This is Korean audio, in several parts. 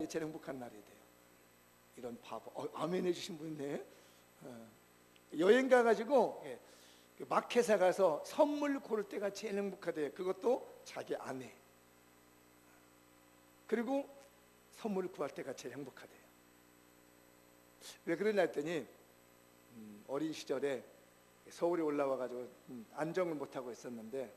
제일 행복한 날이 돼요. 이런 바보. 아멘 해주신 분 있네. 여행 가가지고 마켓에 가서 선물 고를 때가 제일 행복하대요. 그것도 자기 아내. 그리고 선물을 구할 때가 제일 행복하대요. 왜 그러냐 했더니 어린 시절에 서울에 올라와가지고 안정을 못하고 있었는데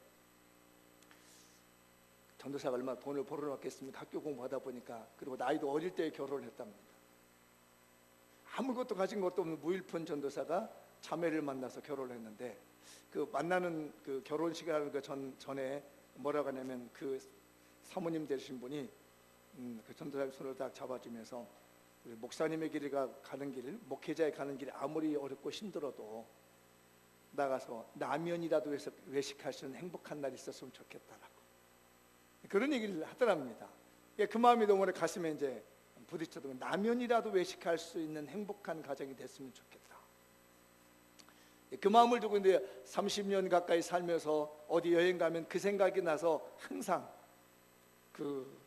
전도사가 얼마나 돈을 벌어놨겠습니까? 학교 공부하다 보니까. 그리고 나이도 어릴 때 결혼을 했답니다. 아무것도 가진 것도 없는 무일푼 전도사가 자매를 만나서 결혼을 했는데, 그 만나는 그 결혼식을 하는 그 전에 뭐라고 하냐면, 그 사모님 되신 분이 그 전도사의 손을 딱 잡아주면서, 우리 목사님의 길을 가는 길, 목회자의 가는 길이 아무리 어렵고 힘들어도 나가서 라면이라도 해서 외식할 수 있는 행복한 날이 있었으면 좋겠다라고 그런 얘기를 하더랍니다. 그 마음이 너무 가슴에 이제 부딪혀도, 라면이라도 외식할 수 있는 행복한 가정이 됐으면 좋겠다. 그 마음을 두고 이제 30년 가까이 살면서 어디 여행 가면 그 생각이 나서 항상 그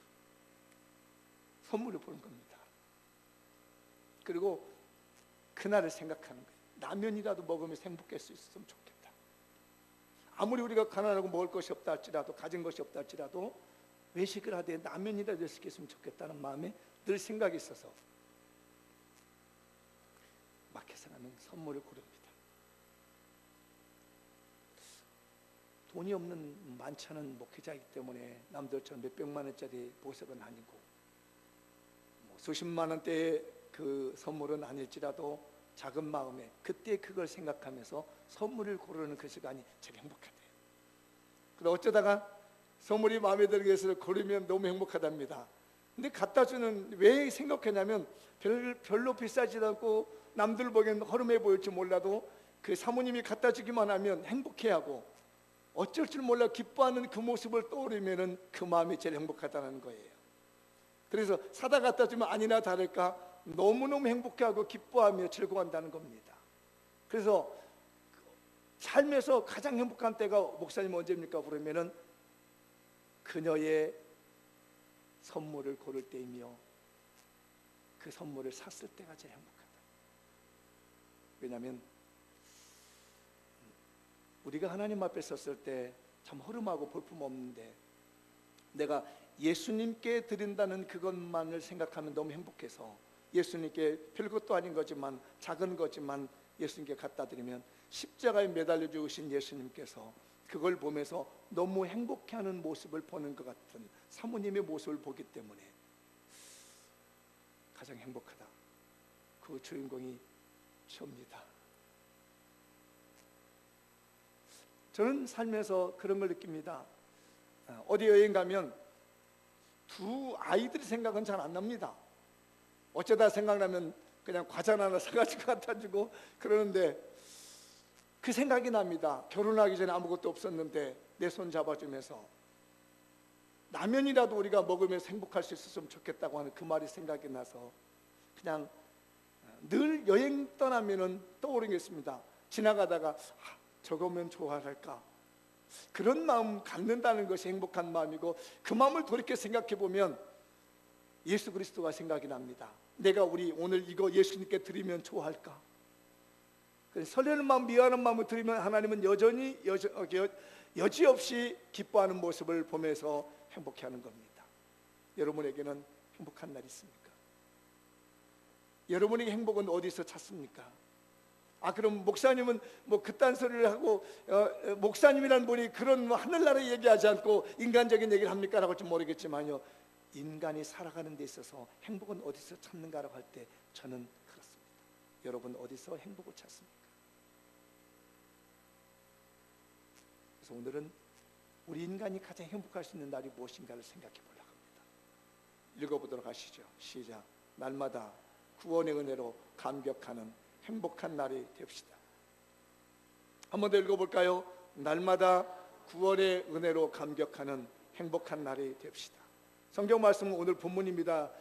선물을 보는 겁니다. 그리고 그날을 생각하는 거예요. 라면이라도 먹으면서 행복할 수 있었으면 좋겠다. 아무리 우리가 가난하고 먹을 것이 없다 할지라도, 가진 것이 없다 할지라도 외식을 하되 라면이라도 했으면 좋겠다는 마음에 늘 생각이 있어서 마켓에 가면 선물을 고릅니다. 돈이 없는 많지 않은 목회자이기 때문에 남들처럼 몇백만 원짜리 보석은 아니고 뭐 수십만 원대의 그 선물은 아닐지라도 작은 마음에 그때 그걸 생각하면서 선물을 고르는 그 시간이 제일 행복하대요. 그런데 어쩌다가 선물이 마음에 들게 해서 고르면 너무 행복하답니다. 근데 갖다 주는, 왜 생각했냐면 별로 비싸지도 않고 남들 보기엔 허름해 보일지 몰라도 그 사모님이 갖다 주기만 하면 행복해하고 어쩔 줄 몰라 기뻐하는 그 모습을 떠오르면 그 마음이 제일 행복하다는 거예요. 그래서 사다 갖다 주면 아니나 다를까 너무너무 행복해하고 기뻐하며 즐거워한다는 겁니다. 그래서 삶에서 가장 행복한 때가 목사님 언제입니까? 그러면은 그녀의 선물을 고를 때이며 그 선물을 샀을 때가 제일 행복하다. 왜냐하면 우리가 하나님 앞에 섰을 때 참 허름하고 볼품없는데 내가 예수님께 드린다는 그것만을 생각하면 너무 행복해서 예수님께 별것도 아닌 거지만, 작은 거지만 예수님께 갖다 드리면 십자가에 매달려 죽으신 예수님께서 그걸 보면서 너무 행복해하는 모습을 보는 것 같은 사모님의 모습을 보기 때문에 가장 행복하다. 그 주인공이 저입니다. 저는 살면서 그런 걸 느낍니다. 어디 여행 가면 두 아이들의 생각은 잘 안 납니다. 어쩌다 생각나면 그냥 과자 하나 사가지고 갖다 주고 그러는데 그 생각이 납니다. 결혼하기 전에 아무것도 없었는데 내 손 잡아주면서 라면이라도 우리가 먹으면서 행복할 수 있었으면 좋겠다고 하는 그 말이 생각이 나서 그냥 늘 여행 떠나면은 떠오르는 게 있습니다. 지나가다가 저거면 좋아할까, 그런 마음 갖는다는 것이 행복한 마음이고, 그 마음을 돌이켜 생각해 보면 예수 그리스도가 생각이 납니다. 내가 오늘 이거 예수님께 드리면 좋아할까? 설레는 마음, 미안한 마음을 드리면 하나님은 여지없이 기뻐하는 모습을 보면서 행복해하는 겁니다. 여러분에게는 행복한 날이 있습니까? 여러분에게 행복은 어디서 찾습니까? 그럼 목사님은 뭐 그딴 소리를 하고 목사님이란 분이 그런 하늘나라 얘기하지 않고 인간적인 얘기를 합니까? 라고 할지 모르겠지만요, 인간이 살아가는 데 있어서 행복은 어디서 찾는가라고 할 때 저는 그렇습니다. 여러분 어디서 행복을 찾습니까? 그래서 오늘은 우리 인간이 가장 행복할 수 있는 날이 무엇인가를 생각해 보려고 합니다. 읽어보도록 하시죠. 시작. 날마다 구원의 은혜로 감격하는 행복한 날이 됩시다. 한 번 더 읽어볼까요? 날마다 구원의 은혜로 감격하는 행복한 날이 됩시다. 성경 말씀은 오늘 본문입니다.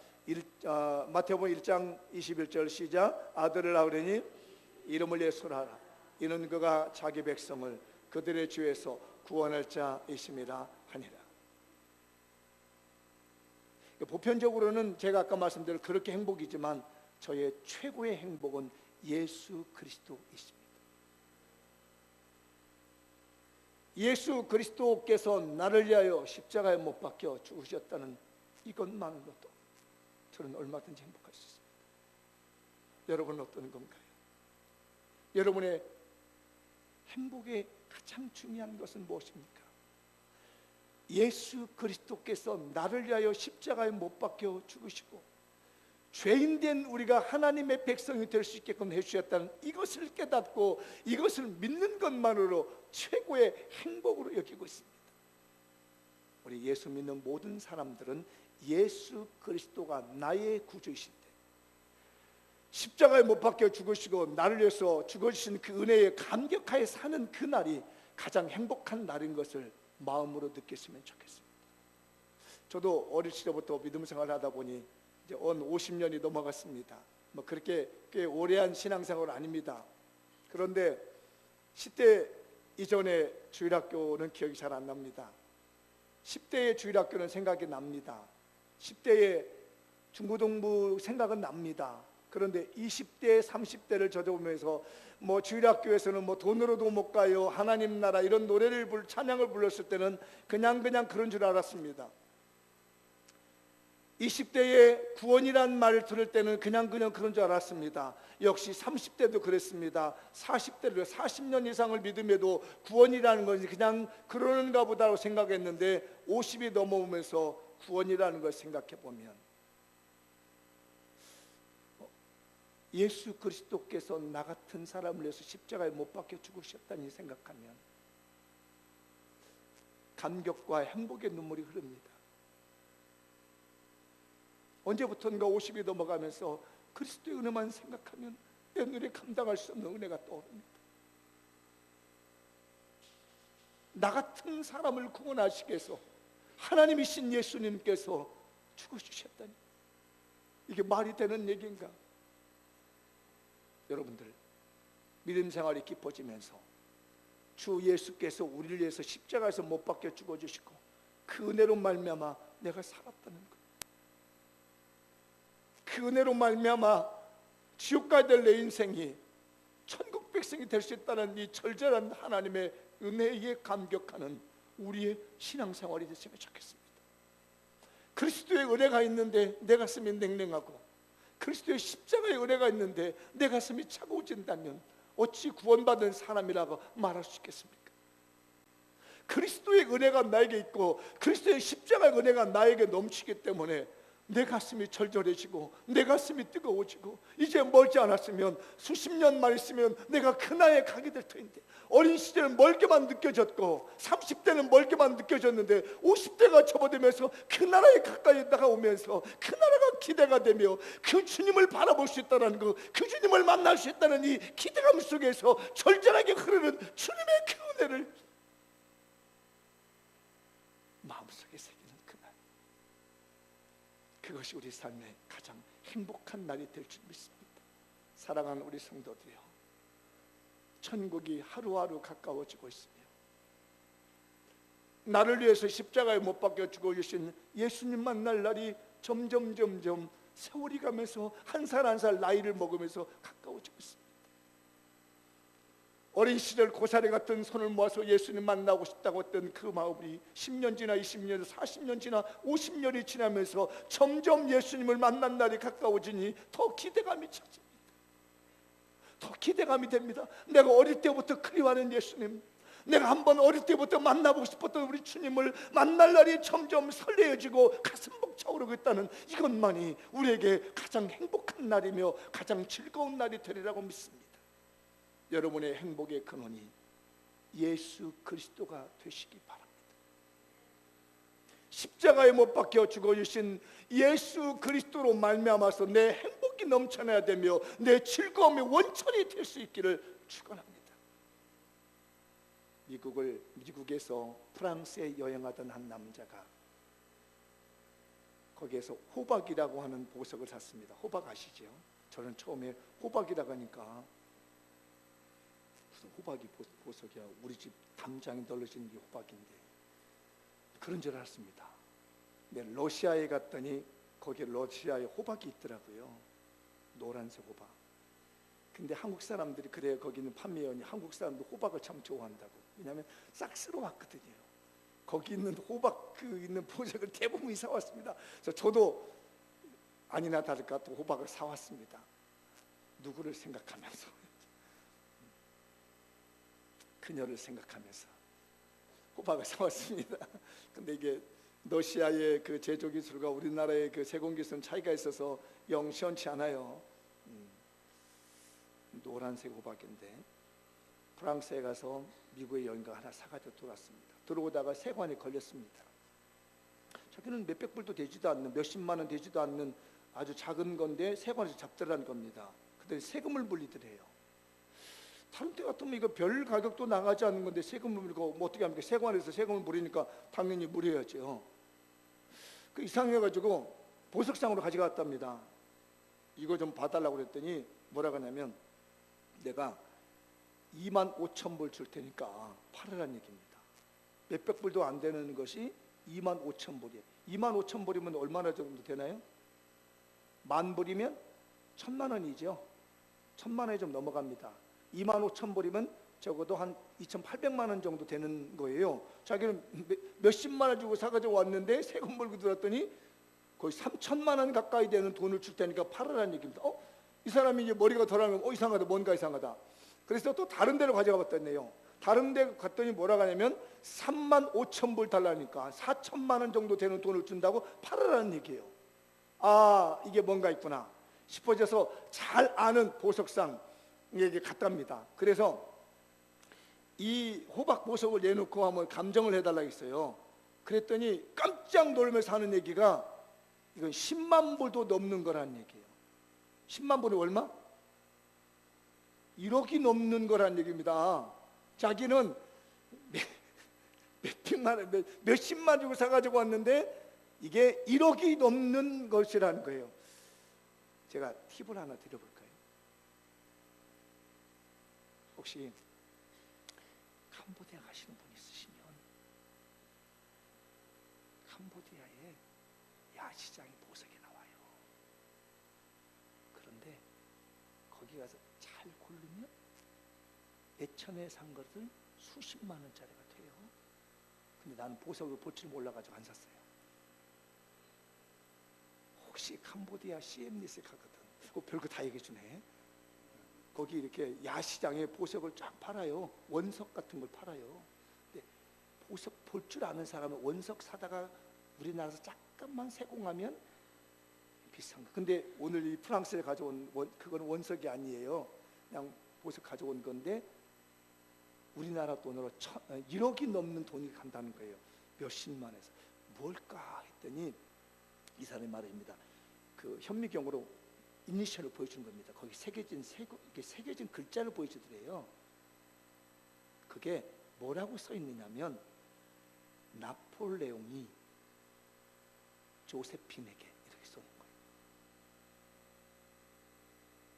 마태복음 1장 21절 시작. 아들을 낳으려니 이름을 예수라. 이는 그가 자기 백성을 그들의 죄에서 구원할 자이심이라 하니라. 보편적으로는 제가 아까 말씀드린 그렇게 행복이지만 저의 최고의 행복은 예수 그리스도이십니다. 예수 그리스도께서 나를 위하여 십자가에 못 박혀 죽으셨다는 이것만으로도 저는 얼마든지 행복할 수 있습니다. 여러분은 어떤 건가요? 여러분의 행복의 가장 중요한 것은 무엇입니까? 예수 그리스도께서 나를 위하여 십자가에 못 박혀 죽으시고 죄인된 우리가 하나님의 백성이 될 수 있게끔 해주셨다는 이것을 깨닫고 이것을 믿는 것만으로 최고의 행복으로 여기고 있습니다. 우리 예수 믿는 모든 사람들은 예수 그리스도가 나의 구주이신데 십자가에 못 박혀 죽으시고 나를 위해서 죽으신 그 은혜에 감격하여 사는 그 날이 가장 행복한 날인 것을 마음으로 느꼈으면 좋겠습니다. 저도 어릴 시절부터 믿음 생활을 하다 보니 이제 50년이 넘어갔습니다. 뭐 그렇게 꽤 오래한 신앙생활은 아닙니다. 그런데 10대 이전의 주일학교는 기억이 잘 안 납니다. 10대의 주일학교는 생각이 납니다. 10대의 중고등부 생각은 납니다. 그런데 20대, 30대를 저져보면서 뭐 주일학교에서는 뭐 돈으로도 못 가요, 하나님 나라 이런 노래를 찬양을 불렀을 때는 그냥 그런 줄 알았습니다. 20대의 구원이란 말을 들을 때는 그냥 그런 줄 알았습니다. 역시 30대도 그랬습니다. 40대도 40년 이상을 믿음에도 구원이라는 것이 그냥 그러는가 보다고 생각했는데 50이 넘어오면서 구원이라는 걸 생각해 보면 예수 그리스도께서 나 같은 사람을 위해서 십자가에 못 박혀 죽으셨다니 생각하면 감격과 행복의 눈물이 흐릅니다. 언제부턴가 50이 넘어가면서 그리스도의 은혜만 생각하면 내 눈에 감당할 수 없는 은혜가 떠오릅니다. 나 같은 사람을 구원하시기 위해서 하나님이신 예수님께서 죽어주셨다니 이게 말이 되는 얘기인가? 여러분들 믿음 생활이 깊어지면서 주 예수께서 우리를 위해서 십자가에서 못 박혀 죽어주시고 그 은혜로 말미암아 내가 살았다는 것, 그 은혜로 말미암아 지옥 가야 될 내 인생이 천국 백성이 될 수 있다는 이 절절한 하나님의 은혜에 감격하는 우리의 신앙생활이 됐으면 좋겠습니다. 그리스도의 은혜가 있는데 내 가슴이 냉랭하고 그리스도의 십자가의 은혜가 있는데 내 가슴이 차가워진다면 어찌 구원받은 사람이라고 말할 수 있겠습니까? 그리스도의 은혜가 나에게 있고 그리스도의 십자가의 은혜가 나에게 넘치기 때문에 내 가슴이 절절해지고 내 가슴이 뜨거워지고 이제 멀지 않았으면 수십 년만 있으면 내가 그 나라에 가게 될 터인데 어린 시절은 멀게만 느껴졌고 30대는 멀게만 느껴졌는데 50대가 접어들면서 그 나라에 가까이 다가오면서 그 나라가 기대가 되며 그 주님을 바라볼 수 있다는 것, 그 주님을 만날 수 있다는 이 기대감 속에서 절절하게 흐르는 주님의 그 은혜를 마음속에 새기는 그날, 그것이 우리 삶의 가장 행복한 날이 될 줄 믿습니다. 사랑하는 우리 성도들이여, 천국이 하루하루 가까워지고 있으며 나를 위해서 십자가에 못 박혀 죽어주신 예수님 만날 날이 점점 세월이 가면서 한 살 한 살 나이를 먹으면서 가까워지고 있습니다. 어린 시절 고사리 같은 손을 모아서 예수님 만나고 싶다고 했던 그 마음이 10년 지나 20년, 40년 지나 50년이 지나면서 점점 예수님을 만난 날이 가까워지니 더 기대감이 차집니다. 더 기대감이 됩니다. 내가 어릴 때부터 그리워하는 예수님, 내가 한번 어릴 때부터 만나보고 싶었던 우리 주님을 만날 날이 점점 설레어지고 가슴 벅차오르고 있다는 이것만이 우리에게 가장 행복한 날이며 가장 즐거운 날이 되리라고 믿습니다. 여러분의 행복의 근원이 예수 그리스도가 되시기 바랍니다. 십자가에 못 박혀 죽어주신 예수 그리스도로 말미암아서 내 행복이 넘쳐나야 되며 내 즐거움의 원천이 될 수 있기를 축원합니다. 미국에서 프랑스에 여행하던 한 남자가 거기에서 호박이라고 하는 보석을 샀습니다. 호박 아시죠? 저는 처음에 호박이라고 하니까 무슨 호박이 보석이야, 우리 집 담장에 널려진 게 호박인데 그런 줄 알았습니다. 네, 러시아에 갔더니 거기 러시아에 호박이 있더라고요. 노란색 호박. 근데 한국 사람들이 그래요. 거기 있는 판매원이 한국 사람들 호박을 참 좋아한다고. 왜냐하면 싹스러웠거든요. 거기 있는 호박 그 있는 보석을 대부분이 사왔습니다. 그래서 저도 아니나 다를까 또 호박을 사왔습니다. 누구를 생각하면서, 그녀를 생각하면서 호박을 사왔습니다. 근데 이게 러시아의 그 제조 기술과 우리나라의 그 세공 기술은 차이가 있어서 영 시원치 않아요. 노란색 호박인데 프랑스에 가서 미국에 여행가 하나 사가지고 들어왔습니다. 들어오다가 세관에 걸렸습니다. 자기는 몇백 불도 되지도 않는, 몇십만 원 되지도 않는 아주 작은 건데 세관에서 잡더라는 겁니다. 그때 세금을 물리더래요. 다른 때 같으면 이거 별 가격도 나가지 않는 건데 세금을 물고 뭐 어떻게 합니까? 세관에서 세금을 물으니까 당연히 물어야죠. 그 이상해가지고 보석상으로 가져갔답니다. 이거 좀 봐달라고 그랬더니 뭐라고 하냐면 내가 25,000불 줄 테니까 팔으라는 얘기입니다. 몇백 불도 안 되는 것이 25,000불이에요. 25,000불이면 얼마나 정도 되나요? 10,000불이면 1,000만 원이죠. 1,000만 원이 좀 넘어갑니다. 25,000불이면 적어도 한 2,800만 원 정도 되는 거예요. 자기는 몇십만 원 주고 사가지고 왔는데 세금 물고 들었더니 거의 3,000만 원 가까이 되는 돈을 줄 테니까 팔으라는 얘기입니다. 이 사람이 이제 머리가 덜하면 이상하다, 뭔가 이상하다. 그래서 또 다른 데로 가져가 봤더니요. 다른 데 갔더니 뭐라고 하냐면 35,000불 달라니까 4,000만 원 정도 되는 돈을 준다고 팔으라는 얘기예요. 아, 이게 뭔가 있구나 싶어져서 잘 아는 보석상에게 갔답니다. 그래서 이 호박 보석을 내놓고 한번 감정을 해달라고 했어요. 그랬더니 깜짝 놀면서 하는 얘기가 이건 10만 불도 넘는 거라는 얘기예요. 10만 불이 얼마? 1억이 넘는 거란 얘기입니다. 자기는 몇백만 원, 몇십만 주고 사가지고 왔는데 이게 1억이 넘는 것이라는 거예요. 제가 팁을 하나 드려볼까요? 혹시 캄보디아 가시는 분 있으시면 캄보디아에 야시장에 보석이 나와요. 그런데 거기 가서 잘 고르면 예천에 산 것을 수십만 원짜리가 돼요. 근데 나는 보석을 볼 줄 몰라가지고 안 샀어요. 혹시 캄보디아 시엠리스에 가거든. 별거 다 얘기해주네. 거기 이렇게 야시장에 보석을 쫙 팔아요. 원석 같은 걸 팔아요. 근데 보석 볼 줄 아는 사람은 원석 사다가 우리나라에서 잠깐만 세공하면 비싼 거. 근데 오늘 이 프랑스에 가져온 그건 원석이 아니에요. 그냥 보석 가져온 건데 우리나라 돈으로 1억이 넘는 돈이 간다는 거예요. 몇십만에서. 뭘까 했더니 이 사람의 말입니다. 그 현미경으로 이니셜을 보여주는 겁니다. 거기 새겨진 글자를 보여주더래요. 그게 뭐라고 써 있느냐면 나폴레옹이 조세핀에게 이렇게 써 있는 거예요.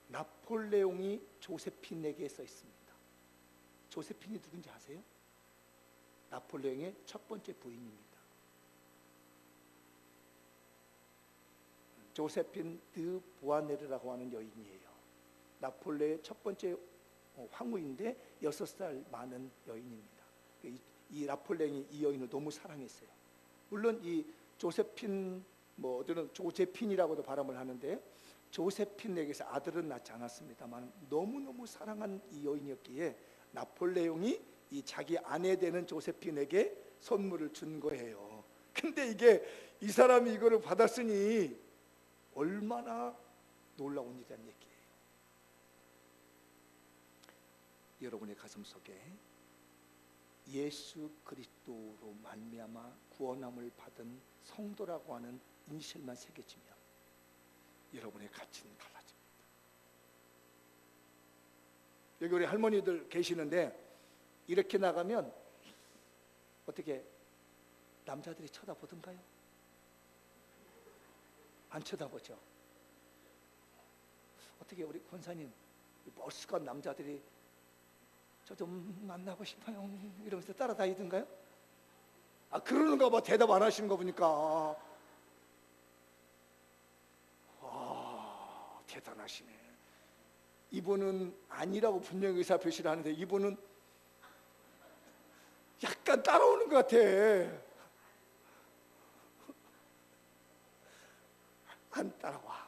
나폴레옹이 조세핀에게 써 있습니다. 조세핀이 누군지 아세요? 나폴레옹의 첫 번째 부인입니다. 조세핀 드 부아네르라고 하는 여인이에요. 나폴레의 첫 번째 황후인데 6살 많은 여인입니다. 이 나폴레옹이 이 여인을 너무 사랑했어요. 물론 이 조세핀 어들은 조제핀이라고도 발음을 하는데 조세핀에게서 아들은 낳지 않았습니다만 너무너무 사랑한 이 여인이었기에 나폴레옹이 이 자기 아내 되는 조세핀에게 선물을 준 거예요. 근데 이게 이 사람이 이거를 받았으니 얼마나 놀라운 일이란 얘기예요. 여러분의 가슴 속에 예수 그리스도로 말미암아 구원함을 받은 성도라고 하는 인실만 새겨지면 여러분의 가치는 달라집니다. 여기 우리 할머니들 계시는데 이렇게 나가면 어떻게 남자들이 쳐다보던가요? 안 쳐다보죠. 어떻게 우리 권사님 멀쩡한 남자들이 저 좀 만나고 싶어요 이러면서 따라다니던가요? 그러는가 봐. 대답 안 하시는 거 보니까 대단하시네. 이분은 아니라고 분명히 의사표시를 하는데 이분은 약간 따라오는 것 같아. 안 따라와.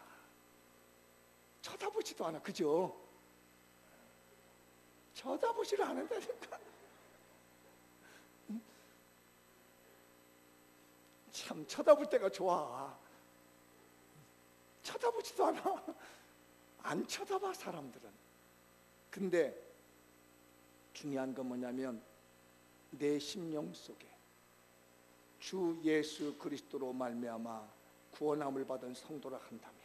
쳐다보지도 않아. 그죠? 쳐다보지를 않는다니까. 참 쳐다볼 때가 좋아. 쳐다보지도 않아. 안 쳐다봐 사람들은. 근데 중요한 건 뭐냐면 내 심령 속에 주 예수 그리스도로 말미암아 구원함을 받은 성도라 한다면,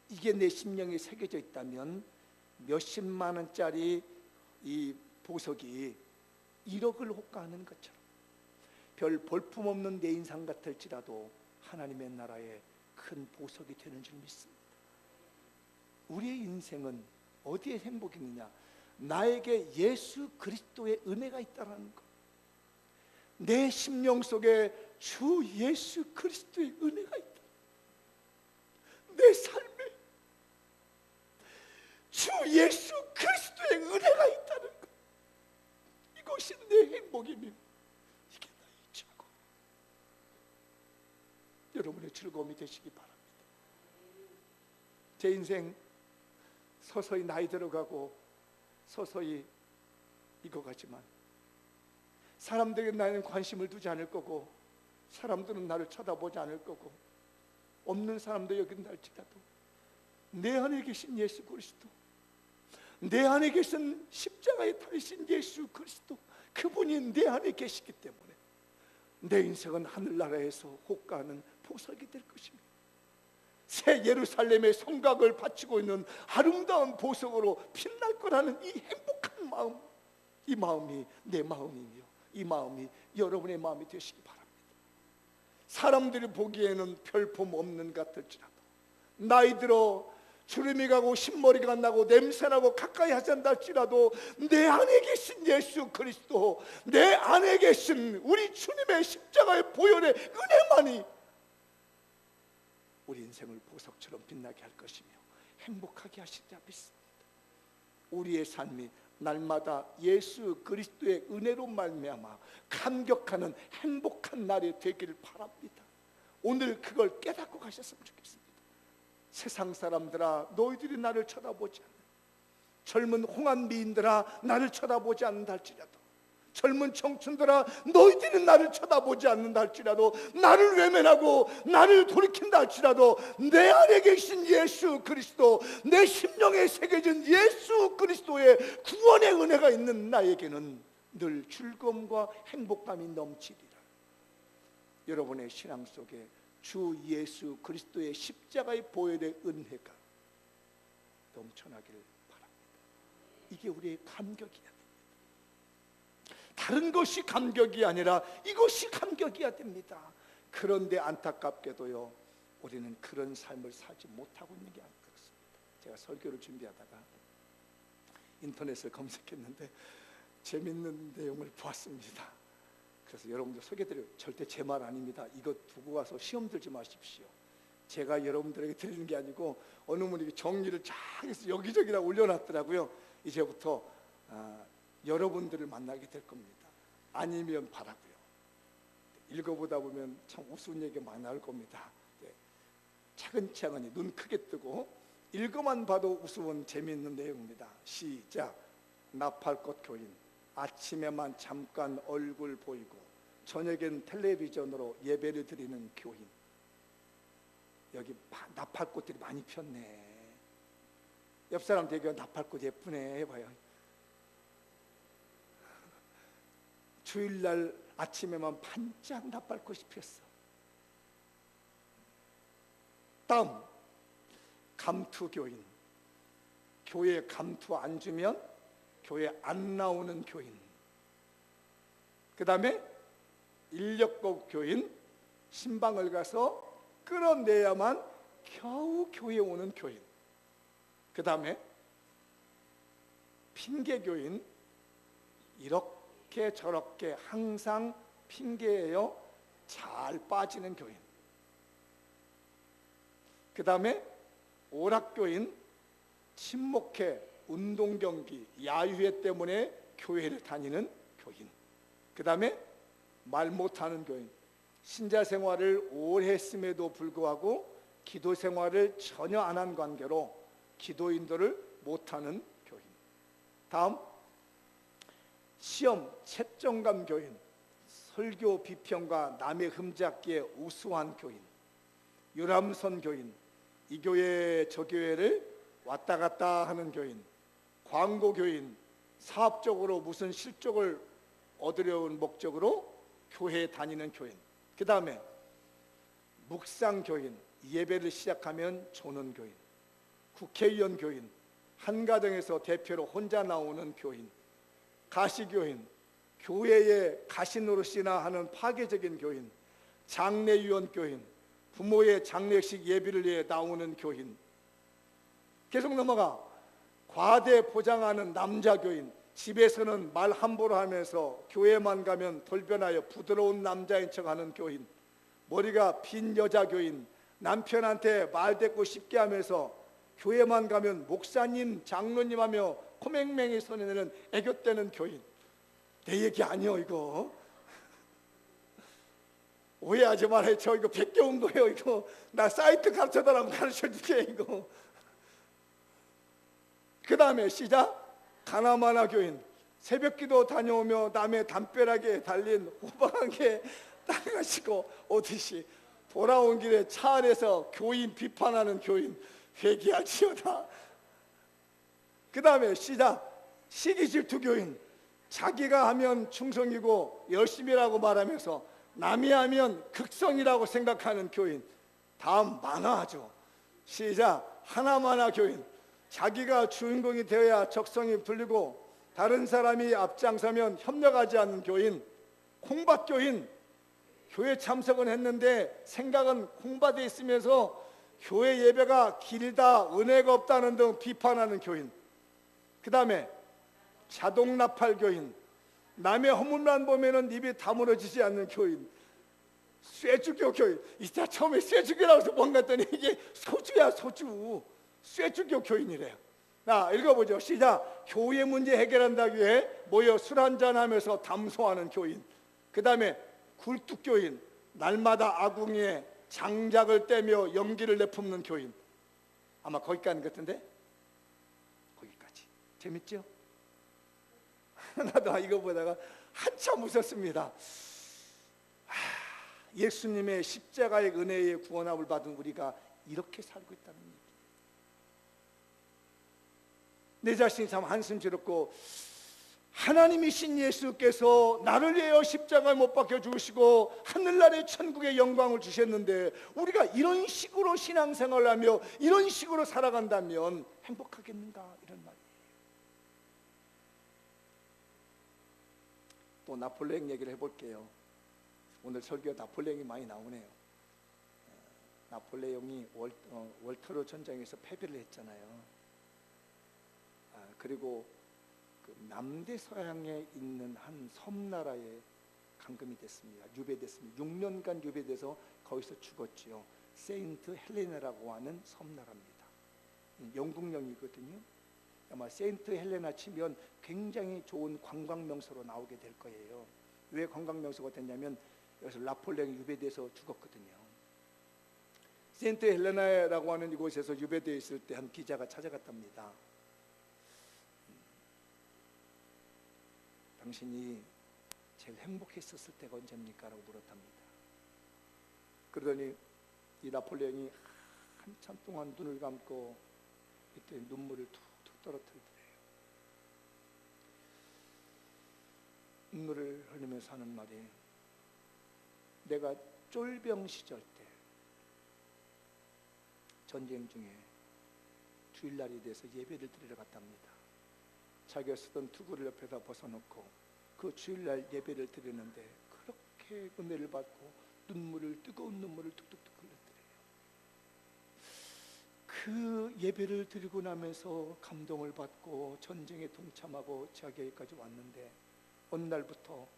이게 내 심령에 새겨져 있다면 몇십만 원짜리 이 보석이 1억을 호가하는 것처럼 별 볼품없는 내 인상 같을지라도 하나님의 나라에 큰 보석이 되는 줄 믿습니다. 우리의 인생은 어디에 행복이 있느냐? 나에게 예수 그리스도의 은혜가 있다는 것. 내 심령 속에 주 예수 그리스도의 은혜가 있다. 내 삶에 주 예수 그리스도의 은혜가 있다는 것. 이것이 내 행복이며 이게 나의 최고. 여러분의 즐거움이 되시기 바랍니다. 제 인생 서서히 나이 들어가고 서서히 익어가지만 사람들에게 나는 관심을 두지 않을 거고 사람들은 나를 쳐다보지 않을 거고 없는 사람도 여긴다 할지라도 내 안에 계신 예수 그리스도, 내 안에 계신 십자가에 달리신 예수 그리스도, 그분이 내 안에 계시기 때문에 내 인생은 하늘나라에서 호가하는 보석이 될 것입니다. 새 예루살렘의 성곽을 바치고 있는 아름다운 보석으로 빛날 거라는 이 행복한 마음, 이 마음이 내 마음이며 이 마음이 여러분의 마음이 되시기 바랍니다. 사람들이 보기에는 별품 없는 것 같을지라도 나이 들어 주름이 가고 흰머리가 나고 냄새나고 가까이 하지 않다 할지라도 내 안에 계신 예수 그리스도, 내 안에 계신 우리 주님의 십자가의 보혈의 은혜만이 우리 인생을 보석처럼 빛나게 할 것이며 행복하게 하시리라 믿습니다. 우리의 삶이 날마다 예수 그리스도의 은혜로 말미암아 감격하는 행복한 날이 되기를 바랍니다. 오늘 그걸 깨닫고 가셨으면 좋겠습니다. 세상 사람들아 너희들이 나를 쳐다보지 않는, 젊은 홍한 미인들아 나를 쳐다보지 않는다 할지라도, 젊은 청춘들아 너희들은 나를 쳐다보지 않는다 할지라도, 나를 외면하고 나를 돌이킨다 할지라도 내 안에 계신 예수 그리스도, 내 심령에 새겨진 예수 그리스도의 구원의 은혜가 있는 나에게는 늘 즐거움과 행복감이 넘치리라. 여러분의 신앙 속에 주 예수 그리스도의 십자가의 보혈의 은혜가 넘쳐나길 바랍니다. 이게 우리의 감격이야. 다른 것이 감격이 아니라 이것이 감격이어야 됩니다. 그런데 안타깝게도요, 우리는 그런 삶을 살지 못하고 있는 게 그렇습니다. 제가 설교를 준비하다가 인터넷을 검색했는데 재밌는 내용을 보았습니다. 그래서 여러분들 소개드려요. 절대 제 말 아닙니다. 이거 두고 가서 시험 들지 마십시오. 제가 여러분들에게 드리는 게 아니고 어느 분이 정리를 쫙 해서 여기저기다 올려놨더라고요. 이제부터 여러분들을 만나게 될 겁니다. 아니면 바라고요. 읽어보다 보면 참 우스운 얘기가 많이 나올 겁니다. 차근차근히 눈 크게 뜨고 읽어만 봐도 우스운 재미있는 내용입니다. 시작. 나팔꽃 교인, 아침에만 잠깐 얼굴 보이고 저녁엔 텔레비전으로 예배를 드리는 교인. 여기 나팔꽃들이 많이 폈네. 옆 사람 되게 나팔꽃 예쁘네 해봐요. 주일날 아침에만 반짝 나팔꽃이 폈어. 다음, 감투교인. 교회 감투 안 주면 교회 안 나오는 교인. 그 다음에 인력거 교인, 신방을 가서 끌어내야만 겨우 교회에 오는 교인. 그 다음에 핑계교인, 이렇게 저렇게 항상 핑계예요. 잘 빠지는 교인. 그 다음에 오락교인, 친목회, 운동경기, 야유회 때문에 교회를 다니는 교인, 그 다음에 말 못하는 교인, 신자 생활을 오래 했음에도 불구하고 기도 생활을 전혀 안 한 관계로 기도 인도를 못하는 교인. 다음, 시험 채점감 교인, 설교 비평과 남의 흠잡기에 우수한 교인, 유람선 교인, 이 교회 저 교회를 왔다 갔다 하는 교인, 광고 교인, 사업적으로 무슨 실적을 얻으려는 목적으로 교회에 다니는 교인. 그 다음에 묵상 교인, 예배를 시작하면 조는 교인, 국회의원 교인, 한가정에서 대표로 혼자 나오는 교인, 가시교인, 교회의 가시노릇이나 하는 파괴적인 교인, 장례위원 교인, 부모의 장례식 예비를 위해 나오는 교인. 계속 넘어가. 과대 포장하는 남자 교인, 집에서는 말 함부로 하면서 교회만 가면 돌변하여 부드러운 남자인 척하는 교인, 머리가 빈 여자 교인, 남편한테 말대꾸 쉽게 하면서 교회만 가면 목사님, 장로님 하며 코맹맹이 소리내는 애교대는 교인. 내 얘기 아니요 이거. 오해하지 말아요. 저 이거 베껴온 거예요. 이거 나 사이트 가르쳐달라면 가르쳐줄게 이거. 그 다음에 시작. 가나마나 교인, 새벽기도 다녀오며 남의 담벼락에 달린 호박에 따라가시고 오듯이 돌아온 길에 차 안에서 교인 비판하는 교인, 회개하지어다. 그 다음에 시작. 시기질투 교인, 자기가 하면 충성이고 열심히라고 말하면서 남이 하면 극성이라고 생각하는 교인. 다음 만화하죠. 시작. 하나마나 교인, 자기가 주인공이 되어야 적성이 풀리고 다른 사람이 앞장서면 협력하지 않는 교인. 콩밭교인, 교회 참석은 했는데 생각은 콩밭에 있으면서 교회 예배가 길다, 은혜가 없다는 등 비판하는 교인. 그 다음에 자동나팔 교인, 남의 허물만 보면은 입이 다물어지지 않는 교인. 쇠주교 교인, 이따 처음에 쇠주교라고 해서 뭔가 했더니 이게 소주야 소주. 쇠주교 교인이래요. 자, 읽어보죠. 시작. 교회 문제 해결한다기 위해 모여 술 한잔하면서 담소하는 교인. 그 다음에 굴뚝교인, 날마다 아궁이에 장작을 떼며 연기를 내뿜는 교인. 아마 거기까지 같은데? 거기까지. 재밌죠? 나도 이거 보다가 한참 웃었습니다. 예수님의 십자가의 은혜의 구원함을 받은 우리가 이렇게 살고 있다는 얘기. 내 자신이 참 한숨 지렸고, 하나님이신 예수께서 나를 위하여 십자가에 못 박혀 죽으시고 하늘나라의 천국의 영광을 주셨는데 우리가 이런 식으로 신앙생활을 하며 이런 식으로 살아간다면 행복하겠는가, 이런 말이에요. 또 나폴레옹 얘기를 해볼게요. 오늘 설교에 나폴레옹이 많이 나오네요. 나폴레옹이 월터로 전쟁에서 패배를 했잖아요. 그리고 그 남대서양에 있는 한 섬나라에 감금이 됐습니다. 유배됐습니다. 6년간 유배돼서 거기서 죽었지요. 세인트 헬레나라고 하는 섬나라입니다. 영국령이거든요. 아마 세인트 헬레나 치면 굉장히 좋은 관광 명소로 나오게 될 거예요. 왜 관광 명소가 됐냐면 여기서 나폴레옹이 유배돼서 죽었거든요. 세인트 헬레나라고 하는 이곳에서 유배되어 있을 때 한 기자가 찾아갔답니다. 당신이 제일 행복했었을 때가 언제입니까? 라고 물었답니다. 그러더니 이 나폴레옹이 한참 동안 눈을 감고 이때 눈물을 툭툭 떨어뜨리더래요. 눈물을 흘리면서 하는 말이, 내가 쫄병 시절 때 전쟁 중에 주일날이 돼서 예배를 드리러 갔답니다. 자기가 쓰던 투구를 옆에다 벗어놓고 그 주일날 예배를 드리는데 그렇게 은혜를 받고 뜨거운 눈물을 뚝뚝뚝 흘렸더래요. 그 예배를 드리고 나면서 감동을 받고 전쟁에 동참하고 자기에게까지 왔는데 어느 날부터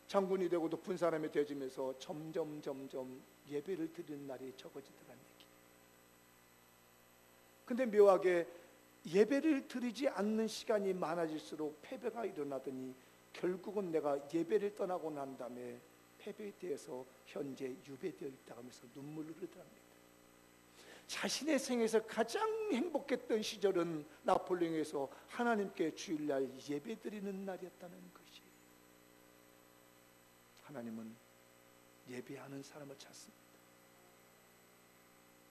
장군이 되고 높은 사람이 되어지면서 점점 예배를 드리는 날이 적어지더란 얘기. 근데 묘하게 예배를 드리지 않는 시간이 많아질수록 패배가 일어나더니 결국은 내가 예배를 떠나고 난 다음에 패배에 대해서 현재 유배되어 있다고 하면서 눈물을 흘리더랍니다. 자신의 생에서 가장 행복했던 시절은 나폴레옹에서 하나님께 주일날 예배드리는 날이었다는 것이. 하나님은 예배하는 사람을 찾습니다.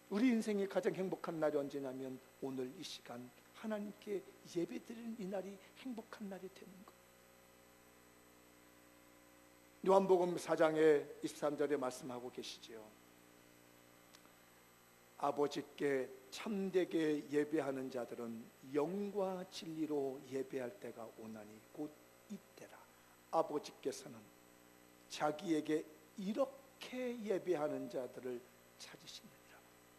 우리 인생의 가장 행복한 날이 언제냐면 오늘 이 시간 하나님께 예배드리는 이 날이 행복한 날이 되는 거예요. 요한복음 4장의 23절에 말씀하고 계시지요. 아버지께 참되게 예배하는 자들은 영과 진리로 예배할 때가 오나니 곧 이때라. 아버지께서는 자기에게 이렇게 예배하는 자들을 찾으시느니라.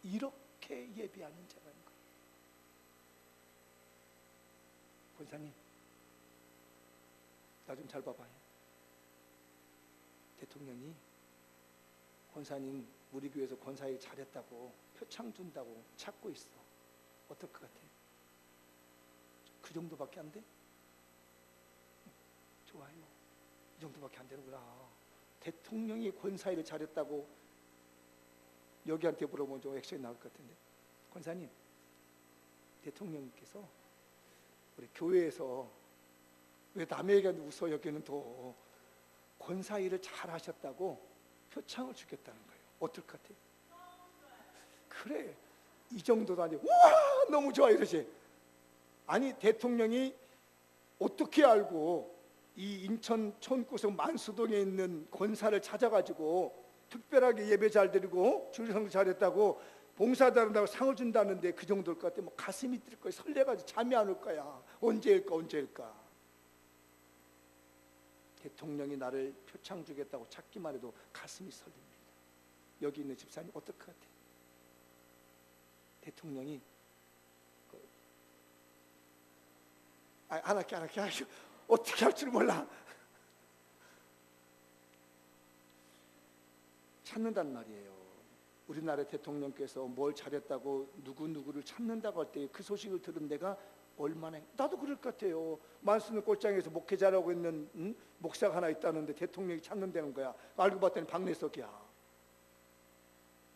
이렇게 예배하는 자가 있는 거예요. 권사님, 나 좀 잘 봐봐요. 대통령이 권사님 우리 교회에서 권사일 잘했다고 표창 준다고 찾고 있어. 어떨 것 같아? 그 정도밖에 안 돼? 좋아요. 이 정도밖에 안 되는구나. 대통령이 권사일을 잘했다고 여기한테 물어보면 좀 액션이 나올 것 같은데. 권사님, 대통령께서 우리 교회에서 왜 남에게 웃어 여기는 또 권사일을 잘 하셨다고 표창을 주겠다는 거예요. 어떨 것 같아요? 그래, 이 정도도 아니고 와 너무 좋아 이러지. 아니 대통령이 어떻게 알고 이 인천 천구석 만수동에 있는 권사를 찾아가지고 특별하게 예배 잘 드리고 주일성도 잘했다고 봉사단다고 상을 준다는데 그 정도일 것 같아. 뭐 가슴이 뛸 거야. 설레가지고 잠이 안 올 거야. 언제일까. 대통령이 나를 표창 주겠다고 찾기만 해도 가슴이 설립니다. 여기 있는 집사님 어떨 것 같아? 대통령이 안 할게 어떻게 할 줄 몰라. 찾는단 말이에요. 우리나라 대통령께서 뭘 잘했다고 누구누구를 찾는다고 할 때 그 소식을 들은 내가 얼마나, 나도 그럴 것 같아요. 만수는 꽃장에서 목회자라고 있는 목사가 하나 있다는데 대통령이 찾는다는 거야. 알고 봤더니 박내석이야.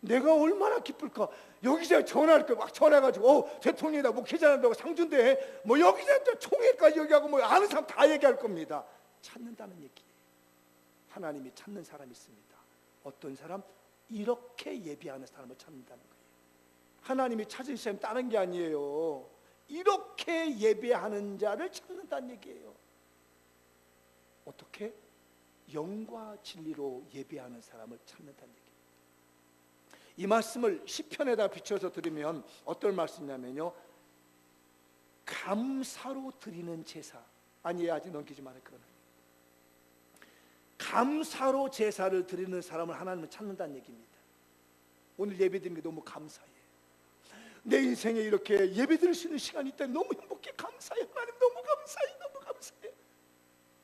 내가 얼마나 기쁠까. 여기서 전화할 거 막 전화해가지고 대통령이다 목회자한다고 상준대 뭐 여기서 총회까지 얘기하고 뭐 아는 사람 다 얘기할 겁니다. 찾는다는 얘기예요. 하나님이 찾는 사람이 있습니다. 어떤 사람? 이렇게 예배하는 사람을 찾는다는 거예요. 하나님이 찾은 사람이 다른 게 아니에요. 이렇게 예배하는 자를 찾는다는 얘기예요. 어떻게? 영과 진리로 예배하는 사람을 찾는다는 얘기예요. 이 말씀을 시편에다 비춰서 들으면 어떤 말씀이냐면요, 감사로 드리는 제사. 아니에요, 아직 넘기지 말아요. 그거는 감사로 제사를 드리는 사람을 하나님은 찾는다는 얘기입니다. 오늘 예배드리는 게 너무 감사해요. 내 인생에 이렇게 예배드릴 수 있는 시간이 있다니 너무 행복해. 감사해요. 하나님 너무 감사해요. 너무 감사해요.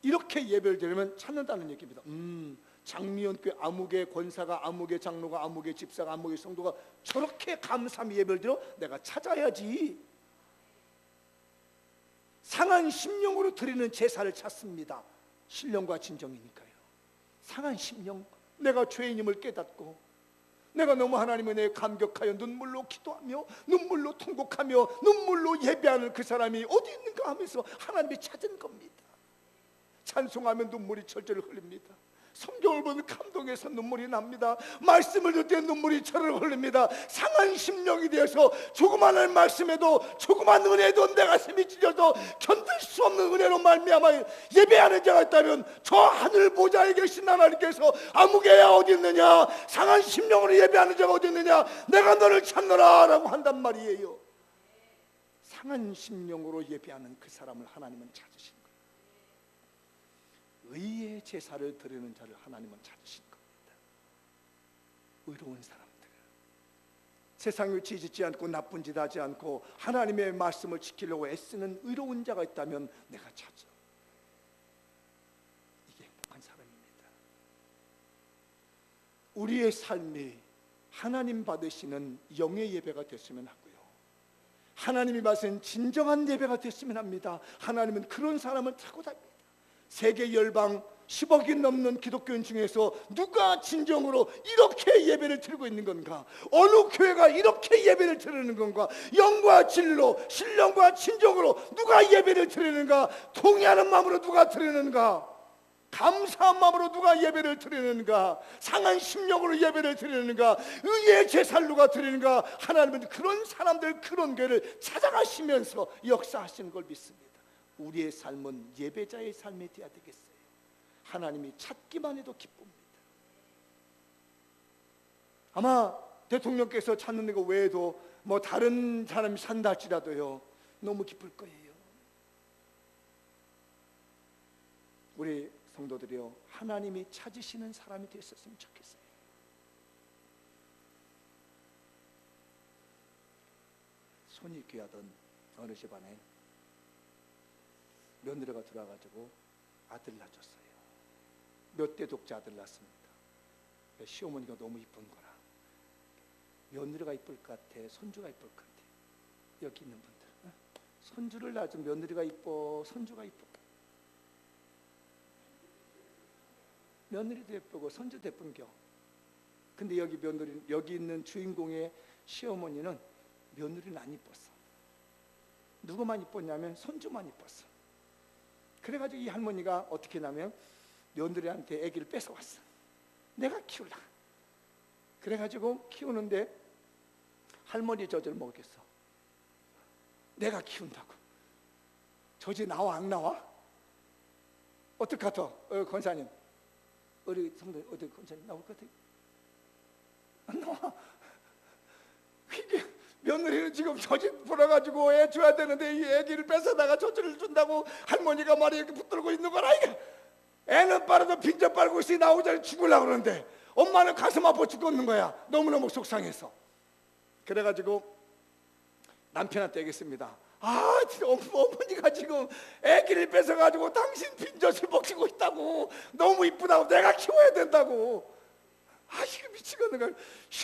이렇게 예배를 드리면 찾는다는 얘기입니다. 장미연교회 아무개 권사가, 아무개 장로가, 아무개 집사가, 아무개 성도가 저렇게 감사함 예배를 드려 내가 찾아야지. 상한 심령으로 드리는 제사를 찾습니다. 신령과 진정이니까요. 상한 심령, 내가 죄인임을 깨닫고 내가 너무 하나님의 은혜에 감격하여 눈물로 기도하며 눈물로 통곡하며 눈물로 예배하는 그 사람이 어디 있는가 하면서 하나님이 찾은 겁니다. 찬송하면 눈물이 철철 흘립니다. 성경을 보면 감동해서 눈물이 납니다. 말씀을 듣을 때 눈물이 철철 흘립니다. 상한 심령이 되어서 조그마한 말씀에도 조그만 은혜도 내 가슴이 찢어서 견딜 수 없는 은혜로 말미암아 예배하는 자가 있다면 저 하늘 보좌에 계신 하나님께서 아무개야 어디 있느냐, 상한 심령으로 예배하는 자가 어디 있느냐, 내가 너를 찾노라 라고 한단 말이에요. 상한 심령으로 예배하는 그 사람을 하나님은 찾으신 거예요. 의의 제사를 드리는 자를 하나님은 찾으신 겁니다. 의로운 사람들, 세상을 지지지 않고 나쁜 짓 하지 않고 하나님의 말씀을 지키려고 애쓰는 의로운 자가 있다면 내가 찾아. 이게 행복한 사람입니다. 우리의 삶이 하나님 받으시는 영의 예배가 됐으면 하고요, 하나님이 말씀은 진정한 예배가 됐으면 합니다. 하나님은 그런 사람을 찾고 다닙니다. 세계 열방 10억이 넘는 기독교인 중에서 누가 진정으로 이렇게 예배를 드리고 있는 건가? 어느 교회가 이렇게 예배를 드리는 건가? 영과 진리로, 신령과 진정으로 누가 예배를 드리는가? 동의하는 마음으로 누가 드리는가? 감사한 마음으로 누가 예배를 드리는가? 상한 심령으로 예배를 드리는가? 의의 제사를 누가 드리는가? 하나님은 그런 사람들, 그런 교회를 찾아가시면서 역사하시는 걸 믿습니다. 우리의 삶은 예배자의 삶이 되어야 되겠어요. 하나님이 찾기만 해도 기쁩니다. 아마 대통령께서 찾는 거 외에도 뭐 다른 사람이 산다 할지라도요, 너무 기쁠 거예요. 우리 성도들이요, 하나님이 찾으시는 사람이 됐었으면 좋겠어요. 손이 귀하던 어느 집안에 며느리가 들어와가지고 아들 낳았어요. 몇 대 독자 아들 낳습니다. 시어머니가 너무 이쁜 거라 며느리가 이쁠 것 같아, 손주가 이쁠 것 같아. 여기 있는 분들, 손주를 낳아준 며느리가 이뻐, 손주가 이뻐? 며느리도 예쁘고 손주도 예쁜겨. 근데 여기 있는 주인공의 시어머니는 며느리는 안 이뻤어. 누구만 이뻤냐면 손주만 이뻤어. 그래가지고 이 할머니가 어떻게 하냐면 며느리한테 아기를 뺏어왔어. 내가 키울라. 그래가지고 키우는데 할머니 젖을 먹겠어. 내가 키운다고. 젖이 나와 안 나와? 어떨 것 같아? 권사님, 우리 성도 어디 권사님 나올 것 같아? 안 나와. 이게 며느리는 지금 젖이 불어가지고 애 줘야 되는데 이 애기를 뺏어다가 젖을 준다고 할머니가 말이 이렇게 붙들고 있는 거라. 이게 애는 빨아도 빈접 빨고 있으니 나오자니 죽으려고 그러는데 엄마는 가슴 아파 죽겠는 거야. 너무너무 속상해서. 그래가지고 남편한테 얘기했습니다. 어머니가 지금 애기를 뺏어가지고 당신 빈젖을 먹이고 있다고. 너무 이쁘다고. 내가 키워야 된다고. 이거 미치겠는 거야.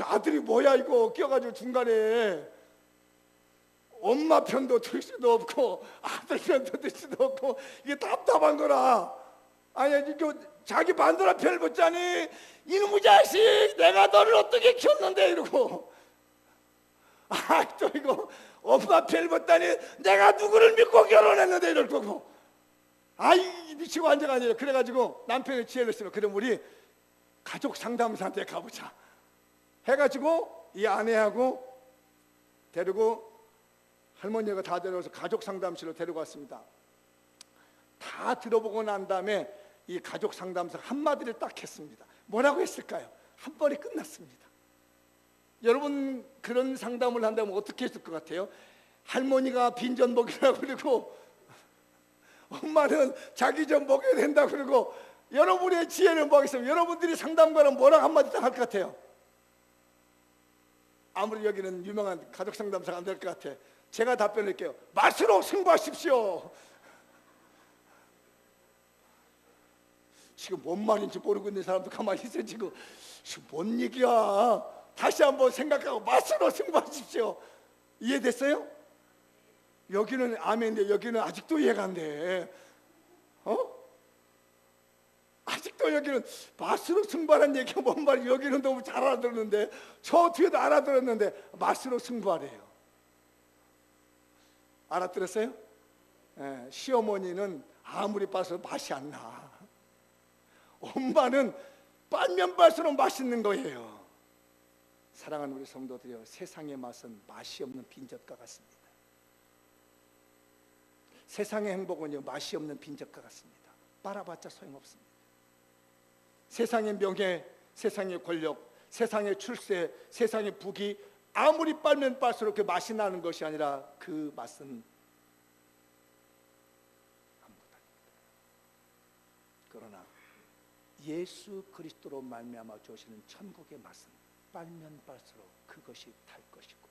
아들이 뭐야 이거 끼어가지고 중간에 엄마 편도 들 수도 없고 아들 편도 들 수도 없고 이게 답답한 거라. 아니 이거 자기 마누라 편을 붙자니 이놈의 자식 내가 너를 어떻게 키웠는데 이러고 또 이거 엄마 편을 붙다니 내가 누구를 믿고 결혼했는데 이럴 거고 미치고 앉아가 아니라. 그래가지고 남편의 지혜를 쓰면 그럼 우리 가족 상담사한테 가보자 해가지고 이 아내하고 데리고 할머니가 다 데려와서 가족 상담실로 데리고 왔습니다. 다 들어보고 난 다음에 이 가족 상담사 한마디를 딱 했습니다. 뭐라고 했을까요? 한 번에 끝났습니다. 여러분 그런 상담을 한다면 어떻게 했을 것 같아요? 할머니가 빈젖 먹이라고 그러고 엄마는 자기 젖 먹여야 된다고 그러고 여러분의 지혜는 뭐겠어요? 여러분들이 상담가는 뭐라고 한마디 딱 할 것 같아요? 아무리 여기는 유명한 가족 상담사가 안 될 것 같아. 제가 답변할게요. 맛으로 승부하십시오. 지금 뭔 말인지 모르고 있는 사람도 가만히 있어요. 지금 뭔 얘기야. 다시 한번 생각하고 맛으로 승부하십시오. 이해됐어요? 여기는 아멘인데 여기는 아직도 이해가 안 돼. 아직도 여기는 맛으로 승부하는 얘기가 뭔 말이에요. 여기는 너무 잘 알아들었는데 저 뒤에도 알아들었는데 맛으로 승부하래요. 알아들었어요? 시어머니는 아무리 빠서 맛이 안 나. 엄마는 빨면 빨수록 맛있는 거예요. 사랑하는 우리 성도들이요, 세상의 맛은 맛이 없는 빈젖과 같습니다. 세상의 행복은요 맛이 없는 빈젖과 같습니다. 빨아봤자 소용없습니다. 세상의 명예, 세상의 권력, 세상의 출세, 세상의 부귀 아무리 빨면 빨수록 그 맛이 나는 것이 아니라 그 맛은 아무것도 아닙니다. 그러나 예수 그리스도로 말미암아 주시는 천국의 맛은 빨면 빨수록 그것이 달 것이고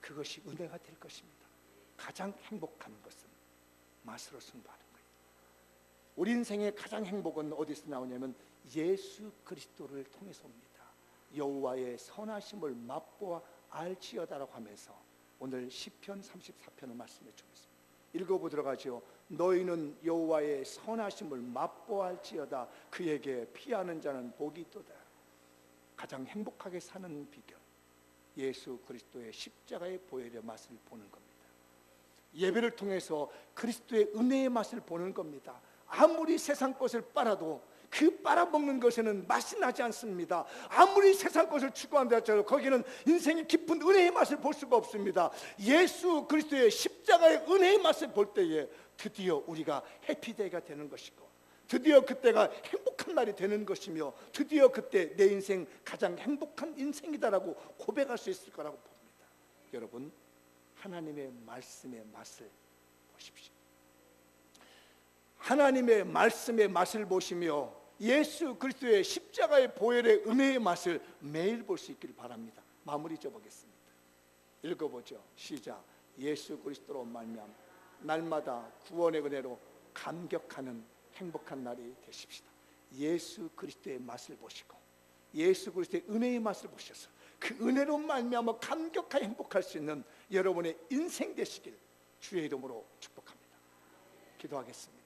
그것이 은혜가 될 것입니다. 가장 행복한 것은 맛으로 승부하는 거예요. 우리 인생의 가장 행복은 어디서 나오냐면 예수 그리스도를 통해서 옵니다. 여호와의 선하심을 맛보아 알지어다라고 하면서 오늘 시편 34편의 말씀을 주겠습니다. 읽어보도록 하죠. 너희는 여호와의 선하심을 맛보할지어다. 그에게 피하는 자는 복이 있도다. 가장 행복하게 사는 비결, 예수 그리스도의 십자가의 보혈의 맛을 보는 겁니다. 예배를 통해서 그리스도의 은혜의 맛을 보는 겁니다. 아무리 세상 것을 빨아도 그 빨아먹는 것에는 맛이 나지 않습니다. 아무리 세상 것을 추구한다 할지라도 거기는 인생의 깊은 은혜의 맛을 볼 수가 없습니다. 예수 그리스도의 십자가의 은혜의 맛을 볼 때에 드디어 우리가 해피데이가 되는 것이고, 드디어 그때가 행복한 날이 되는 것이며, 드디어 그때 내 인생 가장 행복한 인생이다라고 고백할 수 있을 거라고 봅니다. 여러분, 하나님의 말씀의 맛을 보십시오. 하나님의 말씀의 맛을 보시며 예수 그리스도의 십자가의 보혈의 은혜의 맛을 매일 볼 수 있기를 바랍니다. 마무리 져보겠습니다. 읽어보죠. 시작. 예수 그리스도로 말미암아 날마다 구원의 은혜로 감격하는 행복한 날이 되십시다. 예수 그리스도의 맛을 보시고 예수 그리스도의 은혜의 맛을 보셔서 그 은혜로 말미암아 감격하여 행복할 수 있는 여러분의 인생 되시길 주의 이름으로 축복합니다. 기도하겠습니다.